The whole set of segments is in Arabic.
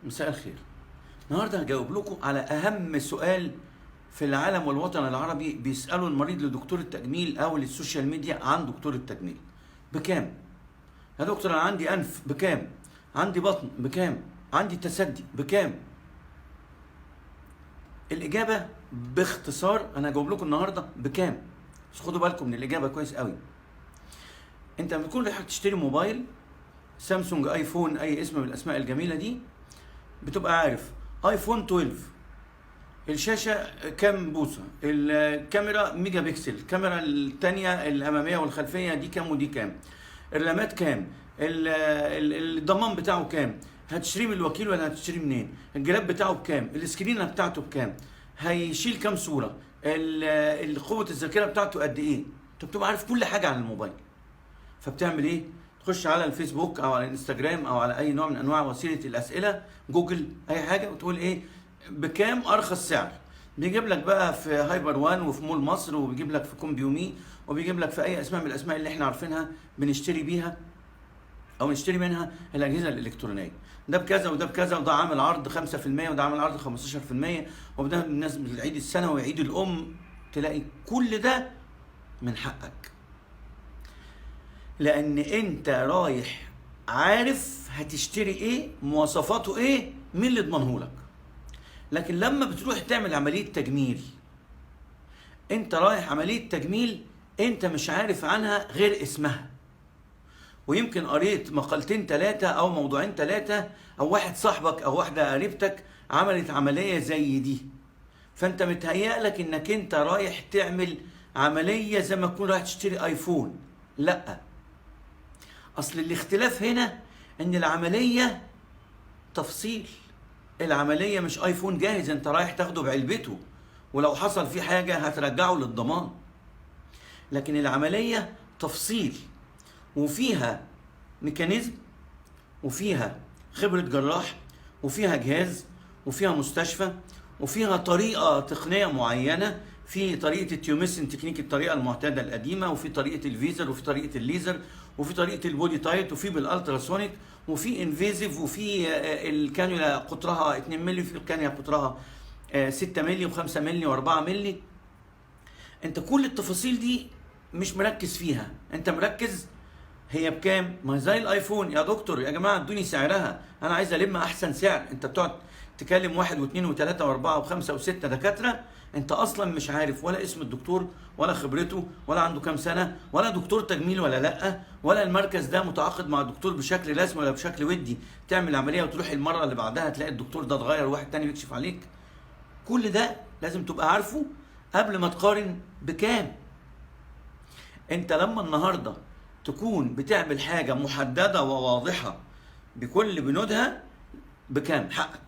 مساء الخير. النهارده هجاوب لكم على اهم سؤال في العالم والوطن العربي بيسأله المريض لدكتور التجميل او للسوشيال ميديا عن دكتور التجميل. بكام؟ يا دكتور انا عندي انف، بكام؟ عندي بطن، بكام؟ عندي تسدي، بكام؟ الاجابه باختصار انا هجاوب لكم النهارده بكام، بس خدوا بالكم من الاجابه كويس قوي. انت لما تكون رايح تشتري موبايل سامسونج، ايفون، اي اسم من الاسماء الجميله دي، بتبقى عارف ايفون 12 الشاشه كام بوصه، الكاميرا ميجا بكسل، الكاميرا الثانيه الاماميه والخلفيه دي كام ودي كام، الرامات كام، الضمان بتاعه كام، هتشتريه من الوكيل ولا هتشتريه منين، الجراب بتاعه بكام، السكرينه بتاعته بكام، هيشيل كام صوره، قوه الذاكره بتاعته قد ايه. انت بتبقى عارف كل حاجه عن الموبايل. فبتعمل ايه؟ تخش على الفيسبوك او على الانستجرام او على اي نوع من انواع وسيله الاسئله، جوجل، اي حاجه، وتقول ايه بكام ارخص سعر. بيجيب لك بقى في هايبر وان وفي مول مصر، وبيجيب لك في كومبيومي، وبيجيب لك في اي اسماء من الاسماء اللي احنا عارفينها بنشتري بيها او نشتري منها الاجهزه الالكترونيه. ده بكذا وده بكذا، وده عامل عرض 5% وده عامل عرض 15%، وده بالنسبه للعيد السنوي وعيد الام. تلاقي كل ده من حقك، لان انت رايح عارف هتشتري ايه، مواصفاته ايه، مين اللي ضمنهولك. لكن لما بتروح تعمل عمليه تجميل، انت رايح عمليه تجميل انت مش عارف عنها غير اسمها، ويمكن قريت مقالتين ثلاثه او موضوعين ثلاثه، او واحد صاحبك او واحده قريبتك عملت عمليه زي دي، فانت متهيألك انك انت رايح تعمل عمليه زي ما تكون رايح تشتري ايفون. لا، اصل الاختلاف هنا ان العمليه تفصيل. العمليه مش ايفون جاهز انت رايح تاخده بعلبته ولو حصل فيه حاجه هترجعه للضمان. لكن العمليه تفصيل، وفيها ميكانيزم، وفيها خبره جراح، وفيها جهاز، وفيها مستشفى، وفيها طريقه تقنيه معينه. في طريقه التيوميسن تكنيك، الطريقه المعتاده القديمه، وفي طريقه الفيزر، وفي طريقه الليزر، وفي طريقه البودي تايت، وفي بالالتراسونيك، وفي انفيزيف، وفي الكانيولا قطرها 2 مللي، وفي الكانيولا قطرها 6 مللي و5 مللي و4 مللي. انت كل التفاصيل دي مش مركز فيها، انت مركز هي بكام؟ ما زي الايفون. يا دكتور يا جماعه ادوني سعرها، انا عايز الم احسن سعر. انت بتقعد تكلم واحد واثنين وثلاثه واربعه وخمسه وسته دكاتره، انت اصلا مش عارف ولا اسم الدكتور ولا خبرته ولا عنده كام سنه ولا دكتور تجميل ولا لا، ولا المركز ده متعاقد مع الدكتور بشكل رسمي ولا بشكل ودي. تعمل عمليه وتروح المره اللي بعدها تلاقي الدكتور ده اتغير وواحد تاني بيكشف عليك. كل ده لازم تبقى عارفه قبل ما تقارن بكام. انت لما النهارده تكون بتعمل حاجه محدده وواضحه بكل بنودها بكام حقك.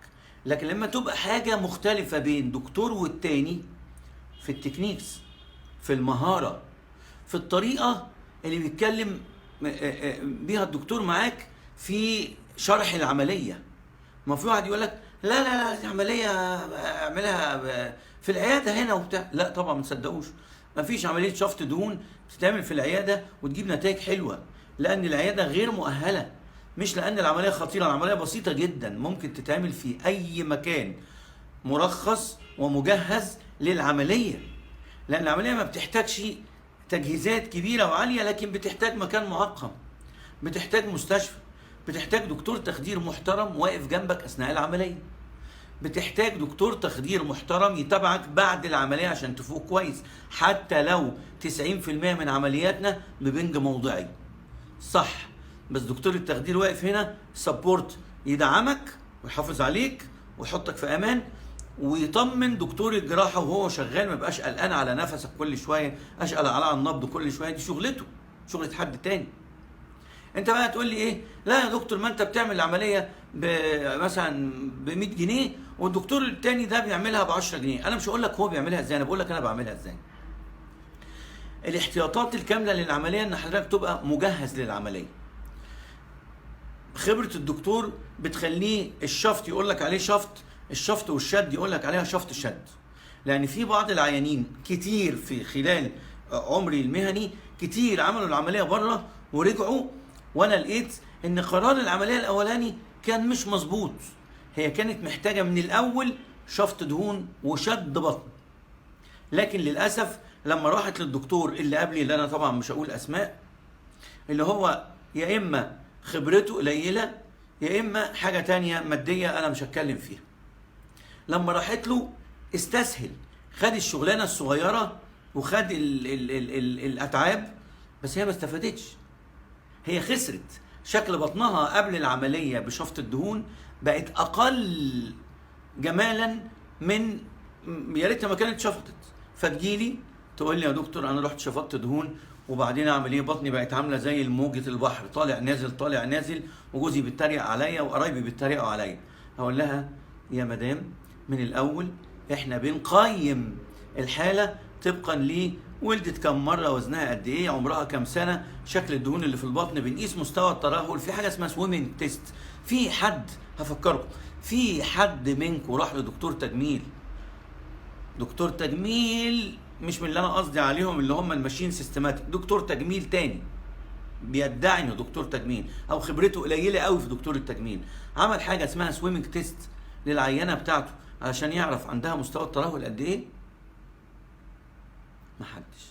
لكن لما تبقى حاجه مختلفه بين دكتور والتاني، في التكنيكس، في المهاره، في الطريقه اللي بيتكلم بيها الدكتور معاك في شرح العمليه. ما في واحد يقول لك لا لا لا، العمليه اعملها في العياده هنا وبتاع. لا طبعا ما تصدقوش، ما فيش عمليه شفط دهون بتتعمل في العياده وتجيب نتائج حلوه، لان العياده غير مؤهله. مش لان العمليه خطيره، العمليه بسيطه جدا، ممكن تتعمل في اي مكان مرخص ومجهز للعمليه. لان العمليه ما بتحتاجش تجهيزات كبيره وعاليه، لكن بتحتاج مكان معقم، بتحتاج مستشفى، بتحتاج دكتور تخدير محترم واقف جنبك اثناء العمليه، بتحتاج دكتور تخدير محترم يتابعك بعد العمليه عشان تفوق كويس. حتى لو 90% من عملياتنا ببنج موضعي صح، بس دكتور التخدير واقف هنا سبورت، يدعمك ويحافظ عليك ويحطك في امان، ويطمن دكتور الجراحه وهو شغال، ما يبقاش قلقان على نفسك كل شويه، اشقل على النبض كل شويه. دي شغلته، شغله حد تاني. انت بقى تقول لي ايه؟ لا يا دكتور، ما انت بتعمل العمليه مثلا ب 100 جنيه والدكتور التاني ده بيعملها ب 10 جنيه. انا مش هقول لك هو بيعملها ازاي، انا بقول لك انا بعملها ازاي. الاحتياطات الكامله للعمليه ان حضرتك تبقى مجهز للعمليه. خبره الدكتور بتخليه الشفط يقول لك عليه شفط، الشفط والشد يقول لك عليها شفط شد. لان في بعض العيانين كتير في خلال عمري المهني كتير عملوا العمليه بره ورجعوا، وانا لقيت ان قرار العمليه الاولاني كان مش مظبوط. هي كانت محتاجه من الاول شفط دهون وشد بطن، لكن للاسف لما راحت للدكتور اللي قبلي، اللي انا طبعا مش هقول اسماء، اللي هو يا اما خبرته قليله يا اما حاجه تانية ماديه انا مش هتكلم فيها، لما راحت له استسهل، خد الشغلانه الصغيره وخد ال الاتعاب، بس هي ما استفادتش. هي خسرت شكل بطنها قبل العمليه بشفط الدهون، بقت اقل جمالا من يا ريتها ما كانت شفطت. فتجيلي تقول لي يا دكتور انا رحت شفطت دهون وبعدين اعمل ايه؟ بطني بقت عامله زي موجه البحر، طالع نازل طالع نازل، وجوزي بيتريق عليا وقرايبي بيتريقوا عليا. هقول لها يا مدام من الاول احنا بنقيم الحاله طبقا ليه ولدت كم مره، وزنها قد ايه، عمرها كم سنه، شكل الدهون اللي في البطن، بنقيس مستوى الترهل، في حاجه اسمها سويمنج تيست. في حد هفكركم، في حد منكم راح لدكتور تجميل؟ دكتور تجميل مش من اللي انا قصدي عليهم اللي هم الماشيين سيستماتيك، دكتور تجميل تاني بيدعي انه دكتور تجميل او خبرته قليله قوي في دكتور التجميل، عمل حاجه اسمها سويمنج تيست للعينه بتاعته علشان يعرف عندها مستوى الترهل قد ايه؟ محدش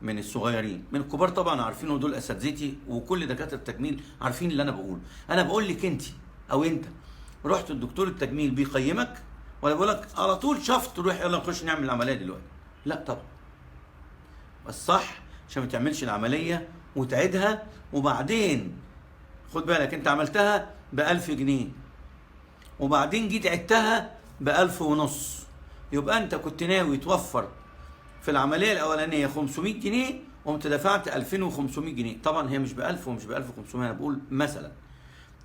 من الصغيرين. من الكبار طبعا عارفين، ودول اساتذتي وكل دكاتره التجميل عارفين اللي انا بقوله. انا بقول لك انت او انت رحت الدكتور التجميل بيقيمك ولا بقول لك على طول شفت روح يلا نخش نعمل العمليه دلوقتي؟ لا طبعا. الصح عشان ما تعملش العمليه وتعيدها وبعدين خد بالك انت عملتها ب1000 جنيه وبعدين جيت عدتها ب1500، يبقى انت كنت ناوي توفر في العمليه الاولانيه 500 جنيه وقمت دفعت 2500 جنيه. طبعا هي مش ب1000 ومش ب1500، انا بقول مثلا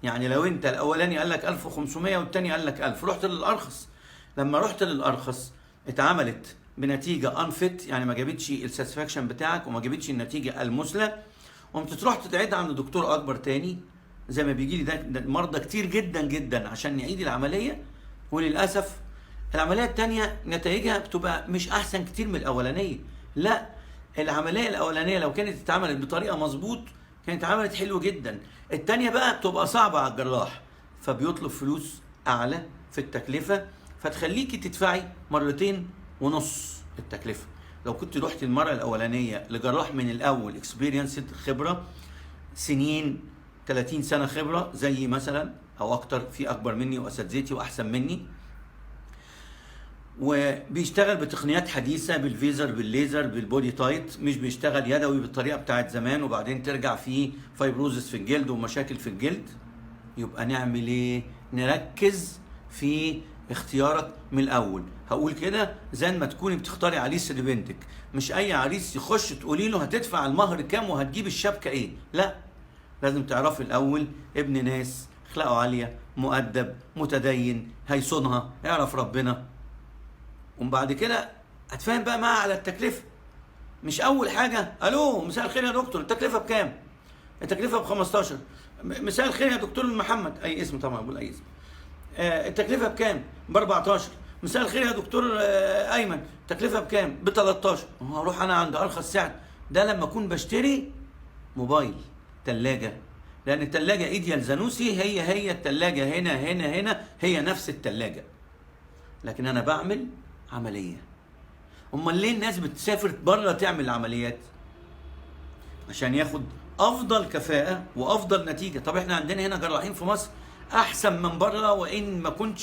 يعني لو انت الاولاني قال لك 1500 والثاني قال لك 1000، رحت للارخص. لما رحت للارخص اتعملت بنتيجه انفت، يعني ما جابتش الساتسفاكشن بتاعك وما جابتش النتيجه المثلى، قمت تروح تتعيد عند دكتور اكبر تاني زي ما بيجي لي ده مرضى كتير جدا جدا عشان نعيد العمليه، وللاسف العمليه الثانيه نتائجها بتبقى مش احسن كتير من الاولانيه. لا، العمليه الاولانيه لو كانت اتعملت بطريقه مظبوط كانت اتعملت حلو جدا، الثانيه بقى بتبقى صعبه على الجراح فبيطلب فلوس اعلى في التكلفه، فتخليكي تدفعي 2.5 مرات التكلفه. لو كنت رحت المره الاولانيه لجراح من الاول اكسبيرينسد، خبره سنين 30 سنه خبره زي مثلا او اكتر، في اكبر مني واساتذتي واحسن مني، وبيشتغل بتقنيات حديثه بالفيزر بالليزر بالبودي تايت، مش بيشتغل يدوي بالطريقه بتاعت زمان وبعدين ترجع فيه فايبروزس في الجلد ومشاكل في الجلد. يبقى نعمل ايه؟ نركز في اختيارك من الاول. هقول كده زي ما تكوني بتختاري عريس لبنتك، مش اي عريس يخش تقولي له هتدفع المهر كام وهتجيب الشبكه ايه، لا، لازم تعرفي الاول ابن ناس، اخلاقه عاليه، مؤدب، متدين، هيصونها، يعرف ربنا، وبعد كده هتفهم بقى معاه على التكلفه. مش اول حاجه الو مساء الخير يا دكتور التكلفه بكام؟ التكلفه ب15. مساء الخير يا دكتور محمد، اي اسم طبعا بقول اي اسم. التكلفه بكام؟ ب14. مساء الخير يا دكتور ايمن التكلفه بكام؟ ب13. هروح انا عند ارخص سعر. ده لما اكون بشتري موبايل، ثلاجه، لان الثلاجه ايديال زانوسي هي الثلاجه هنا هي نفس الثلاجه، لكن انا بعمل عمليه. امال ليه الناس بتسافر بره تعمل عمليات؟ عشان ياخد افضل كفاءه وافضل نتيجه. طب احنا عندنا هنا جراحين في مصر احسن من بره، وان ما كنتش